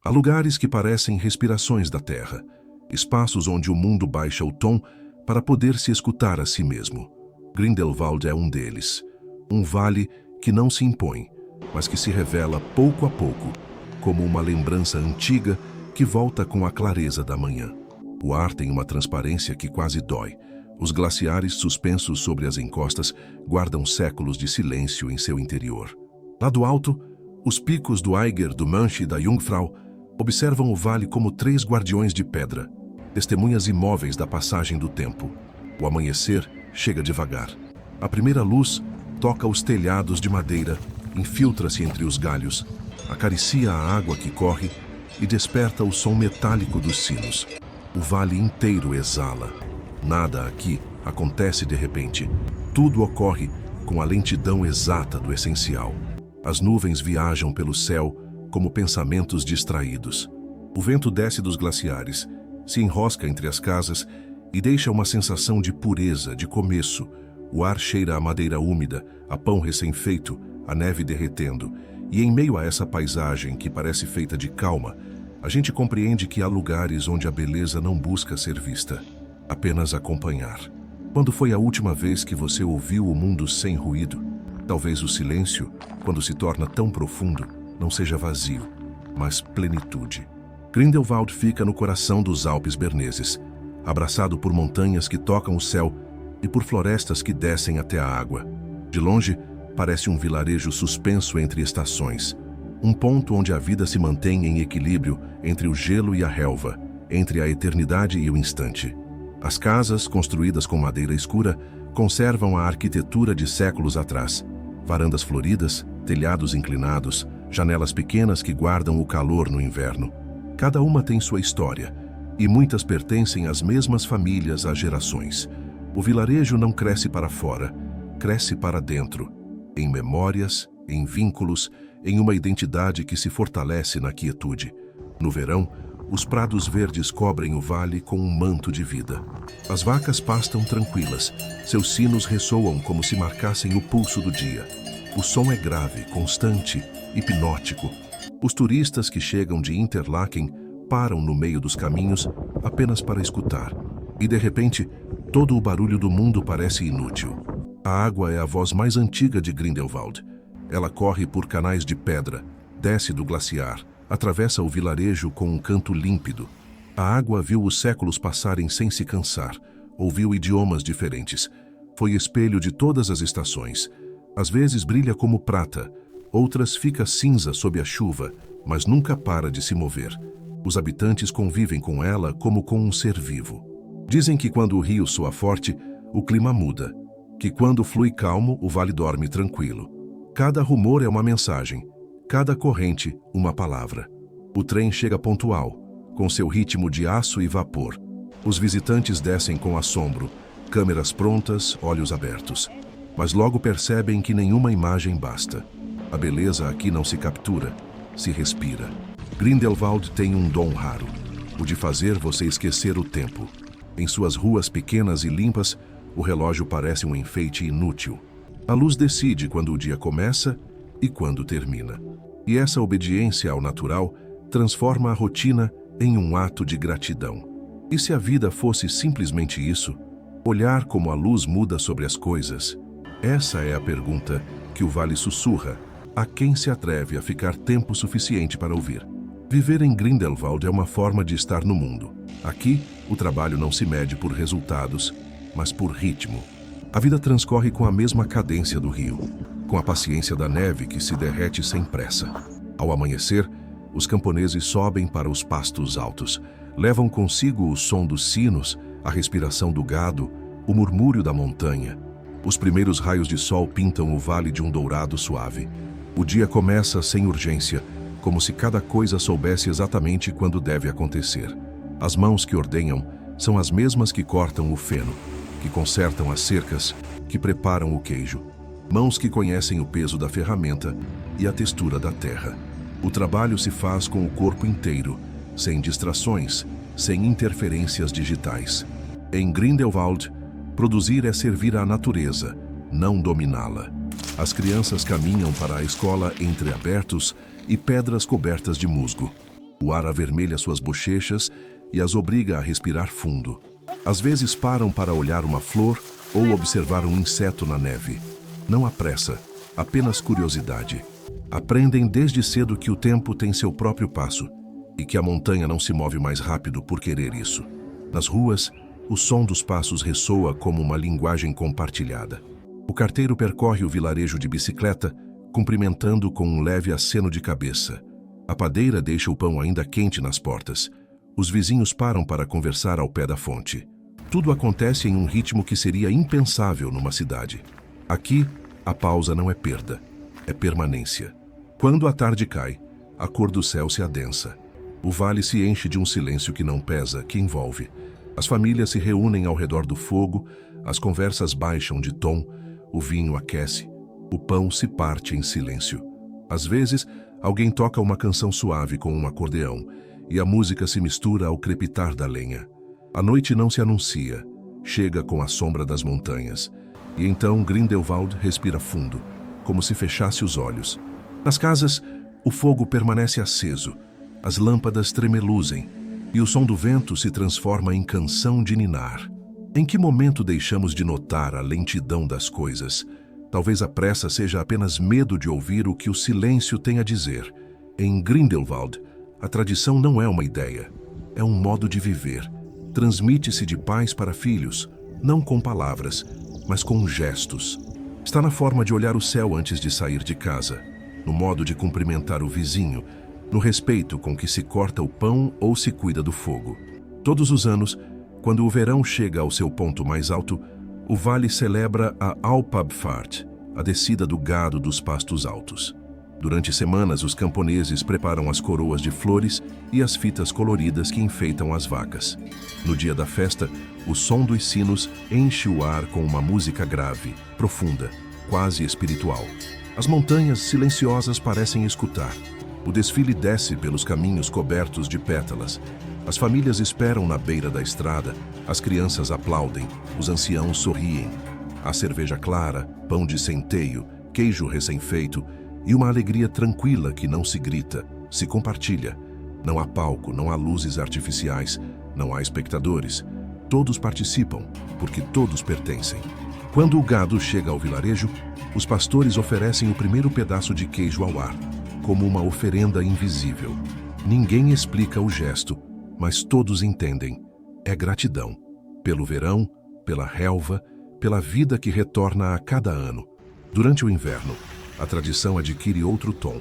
Há lugares que parecem respirações da terra, espaços onde o mundo baixa o tom para poder se escutar a si mesmo. Grindelwald é um deles. Um vale que não se impõe, mas que se revela pouco a pouco, como uma lembrança antiga que volta com a clareza da manhã. O ar tem uma transparência que quase dói. Os glaciares suspensos sobre as encostas guardam séculos de silêncio em seu interior. Lá do alto, os picos do Eiger, do Manche e da Jungfrau observam o vale como três guardiões de pedra, testemunhas imóveis da passagem do tempo. O amanhecer chega devagar. A primeira luz toca os telhados de madeira, infiltra-se entre os galhos, acaricia a água que corre e desperta o som metálico dos sinos. O vale inteiro exala. Nada aqui acontece de repente. Tudo ocorre com a lentidão exata do essencial. As nuvens viajam pelo céu como pensamentos distraídos. O vento desce dos glaciares, se enrosca entre as casas e deixa uma sensação de pureza, de começo. O ar cheira a madeira úmida, a pão recém-feito, a neve derretendo. E em meio a essa paisagem que parece feita de calma, a gente compreende que há lugares onde a beleza não busca ser vista, apenas acompanhar. Quando foi a última vez que você ouviu o mundo sem ruído? Talvez o silêncio, quando se torna tão profundo, não seja vazio, mas plenitude. Grindelwald fica no coração dos Alpes berneses, abraçado por montanhas que tocam o céu e por florestas que descem até a água. De longe, parece um vilarejo suspenso entre estações, um ponto onde a vida se mantém em equilíbrio entre o gelo e a relva, entre a eternidade e o instante. As casas, construídas com madeira escura, conservam a arquitetura de séculos atrás. Varandas floridas, telhados inclinados, janelas pequenas que guardam o calor no inverno. Cada uma tem sua história, e muitas pertencem às mesmas famílias há gerações. O vilarejo não cresce para fora, cresce para dentro, em memórias, em vínculos, em uma identidade que se fortalece na quietude. No verão, os prados verdes cobrem o vale com um manto de vida. As vacas pastam tranquilas, seus sinos ressoam como se marcassem o pulso do dia. O som é grave, constante, hipnótico. Os turistas que chegam de Interlaken param no meio dos caminhos apenas para escutar. E de repente, todo o barulho do mundo parece inútil. A água é a voz mais antiga de Grindelwald. Ela corre por canais de pedra, desce do glaciar, atravessa o vilarejo com um canto límpido. A água viu os séculos passarem sem se cansar, ouviu idiomas diferentes. Foi espelho de todas as estações. Às vezes brilha como prata, outras fica cinza sob a chuva, mas nunca para de se mover. Os habitantes convivem com ela como com um ser vivo. Dizem que quando o rio soa forte, o clima muda, que quando flui calmo, o vale dorme tranquilo. Cada rumor é uma mensagem, cada corrente, uma palavra. O trem chega pontual, com seu ritmo de aço e vapor. Os visitantes descem com assombro, câmeras prontas, olhos abertos. Mas logo percebem que nenhuma imagem basta. A beleza aqui não se captura, se respira. Grindelwald tem um dom raro, o de fazer você esquecer o tempo. Em suas ruas pequenas e limpas, o relógio parece um enfeite inútil. A luz decide quando o dia começa e quando termina. E essa obediência ao natural transforma a rotina em um ato de gratidão. E se a vida fosse simplesmente isso? Olhar como a luz muda sobre as coisas? Essa é a pergunta que o vale sussurra a quem se atreve a ficar tempo suficiente para ouvir. Viver em Grindelwald é uma forma de estar no mundo. Aqui, o trabalho não se mede por resultados, mas por ritmo. A vida transcorre com a mesma cadência do rio, com a paciência da neve que se derrete sem pressa. Ao amanhecer, os camponeses sobem para os pastos altos, levam consigo o som dos sinos, a respiração do gado, o murmúrio da montanha. Os primeiros raios de sol pintam o vale de um dourado suave. O dia começa sem urgência, como se cada coisa soubesse exatamente quando deve acontecer. As mãos que ordenham são as mesmas que cortam o feno, que consertam as cercas, que preparam o queijo. Mãos que conhecem o peso da ferramenta e a textura da terra. O trabalho se faz com o corpo inteiro, sem distrações, sem interferências digitais. Em Grindelwald, produzir é servir à natureza, não dominá-la. As crianças caminham para a escola entre abertos e pedras cobertas de musgo. O ar avermelha suas bochechas e as obriga a respirar fundo. Às vezes param para olhar uma flor ou observar um inseto na neve. Não há pressa, apenas curiosidade. Aprendem desde cedo que o tempo tem seu próprio passo e que a montanha não se move mais rápido por querer isso. Nas ruas, o som dos passos ressoa como uma linguagem compartilhada. O carteiro percorre o vilarejo de bicicleta, cumprimentando com um leve aceno de cabeça. A padeira deixa o pão ainda quente nas portas. Os vizinhos param para conversar ao pé da fonte. Tudo acontece em um ritmo que seria impensável numa cidade. Aqui, a pausa não é perda, é permanência. Quando a tarde cai, a cor do céu se adensa. O vale se enche de um silêncio que não pesa, que envolve. As famílias se reúnem ao redor do fogo, as conversas baixam de tom, o vinho aquece, o pão se parte em silêncio. Às vezes, alguém toca uma canção suave com um acordeão, e a música se mistura ao crepitar da lenha. A noite não se anuncia, chega com a sombra das montanhas, e então Grindelwald respira fundo, como se fechasse os olhos. Nas casas, o fogo permanece aceso, as lâmpadas tremeluzem, e o som do vento se transforma em canção de ninar. Em que momento deixamos de notar a lentidão das coisas? Talvez a pressa seja apenas medo de ouvir o que o silêncio tem a dizer. Em Grindelwald, a tradição não é uma ideia, é um modo de viver. Transmite-se de pais para filhos, não com palavras, mas com gestos. Está na forma de olhar o céu antes de sair de casa, no modo de cumprimentar o vizinho, no respeito com que se corta o pão ou se cuida do fogo. Todos os anos, quando o verão chega ao seu ponto mais alto, o vale celebra a Alpabfahrt, a descida do gado dos pastos altos. Durante semanas, os camponeses preparam as coroas de flores e as fitas coloridas que enfeitam as vacas. No dia da festa, o som dos sinos enche o ar com uma música grave, profunda, quase espiritual. As montanhas silenciosas parecem escutar. O desfile desce pelos caminhos cobertos de pétalas. As famílias esperam na beira da estrada, as crianças aplaudem, os anciãos sorriem. Há cerveja clara, pão de centeio, queijo recém-feito e uma alegria tranquila que não se grita, se compartilha. Não há palco, não há luzes artificiais, não há espectadores. Todos participam, porque todos pertencem. Quando o gado chega ao vilarejo, os pastores oferecem o primeiro pedaço de queijo ao ar, como uma oferenda invisível. Ninguém explica o gesto, mas todos entendem. É gratidão. Pelo verão, pela relva, pela vida que retorna a cada ano. Durante o inverno, a tradição adquire outro tom.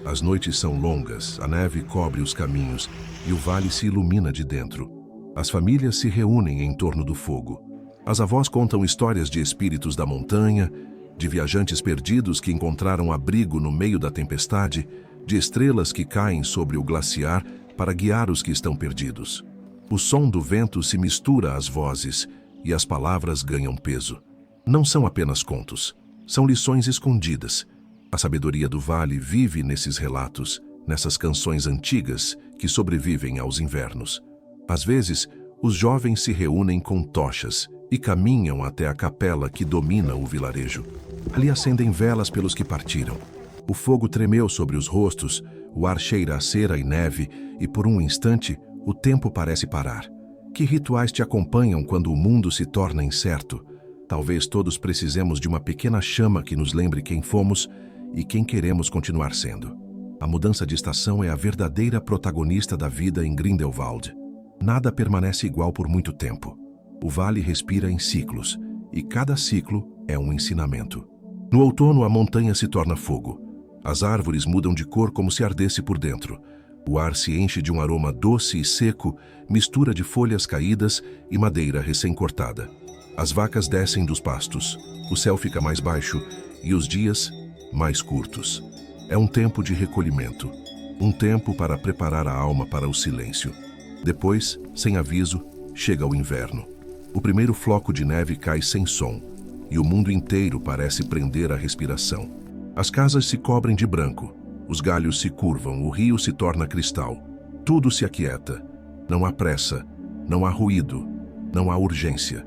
As noites são longas, a neve cobre os caminhos e o vale se ilumina de dentro. As famílias se reúnem em torno do fogo. As avós contam histórias de espíritos da montanha, de viajantes perdidos que encontraram abrigo no meio da tempestade, de estrelas que caem sobre o glaciar para guiar os que estão perdidos. O som do vento se mistura às vozes e as palavras ganham peso. Não são apenas contos, são lições escondidas. A sabedoria do vale vive nesses relatos, nessas canções antigas que sobrevivem aos invernos. Às vezes, os jovens se reúnem com tochas e caminham até a capela que domina o vilarejo. Ali acendem velas pelos que partiram. O fogo tremeu sobre os rostos, o ar cheira a cera e neve, e por um instante, o tempo parece parar. Que rituais te acompanham quando o mundo se torna incerto? Talvez todos precisemos de uma pequena chama que nos lembre quem fomos e quem queremos continuar sendo. A mudança de estação é a verdadeira protagonista da vida em Grindelwald. Nada permanece igual por muito tempo. O vale respira em ciclos, e cada ciclo é um ensinamento. No outono, a montanha se torna fogo. As árvores mudam de cor como se ardesse por dentro. O ar se enche de um aroma doce e seco, mistura de folhas caídas e madeira recém-cortada. As vacas descem dos pastos, o céu fica mais baixo e os dias mais curtos. É um tempo de recolhimento, um tempo para preparar a alma para o silêncio. Depois, sem aviso, chega o inverno. O primeiro floco de neve cai sem som, e o mundo inteiro parece prender a respiração. As casas se cobrem de branco, os galhos se curvam, o rio se torna cristal. Tudo se aquieta. Não há pressa, não há ruído, não há urgência.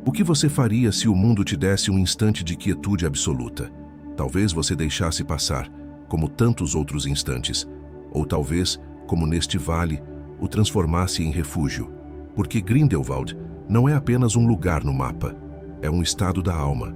O que você faria se o mundo te desse um instante de quietude absoluta? Talvez você deixasse passar, como tantos outros instantes, ou talvez como neste vale, o transformasse em refúgio, porque Grindelwald não é apenas um lugar no mapa, é um estado da alma,